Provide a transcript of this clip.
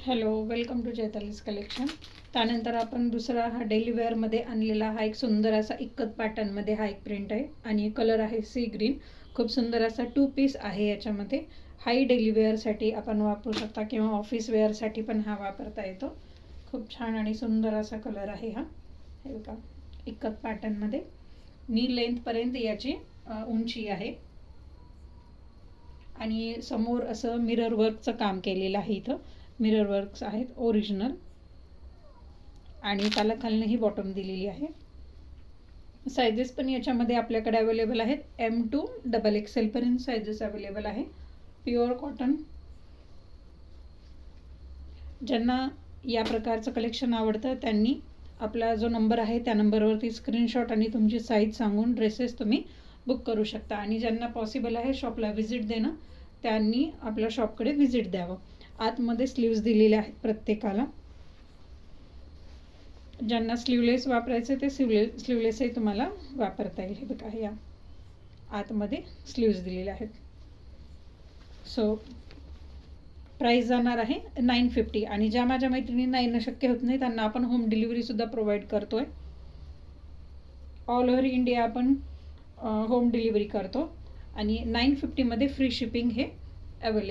Hello, welcome to Chaitali's collection. त्यानंतर आपण दुसरा हा डेली वेअरमध्ये आणलेला हा एक सुंदर असा इक्कत पॅटर्नमध्ये हा एक प्रिंट आहे आणि कलर आहे सी ग्रीन. खूप सुंदर असा 2 पीस आहे याच्यामध्ये. हाही डेली वेअरसाठी आपण वापरू शकता किंवा ऑफिस वेअरसाठी पण हा वापरता येतो. खूप छान आणि सुंदर असा कलर आहे हा. हे बघा, इक्कत पॅटर्नमध्ये नी लेंथपर्यंत याची उंची आहे आणि समोर असं मिरर वर्कचं काम केलेलं आहे. इथं मिरर वर्क्स आहेत ओरिजिनल आणि त्याला खालनं ही बॉटम दिलेली आहे. साइजेस पण याच्यामध्ये आपल्याकडे अवेलेबल आहेत. M2 XXL पर्यंत साइजेस अवेलेबल आहे. Pure cotton. ज्यांना या प्रकारचं कलेक्शन आवडतं त्यांनी आपला जो नंबर आहे त्या नंबरवरती स्क्रीनशॉट आणि तुमची साईज सांगून ड्रेसेस तुम्ही बुक करू शकता. आणि ज्यांना पॉसिबल आहे शॉपला व्हिजिट देणं त्यांनी आपल्या शॉपकडे व्हिजिट द्यावं. आतमध्ये स्लीव्ज दिलेले आहेत प्रत्येकाला. ज्यांना स्लीवलेस वापरायचे ते स्लीवलेसही तुम्हाला वापरता येईल. हे बघा, या आतमध्ये स्लीव्ज दिलेले आहेत. सो प्राइस जाणार आहे 950. आणि ज्या माझ्या मैत्रिणींना येणं शक्य होत नाही त्यांना आपण होम डिलिव्हरीसुद्धा प्रोव्हाइड करतोय. ऑल ओव्हर इंडिया आपण होम डिलिव्हरी करतो आणि 950 मध्ये फ्री शिपिंग हे अवेलेबल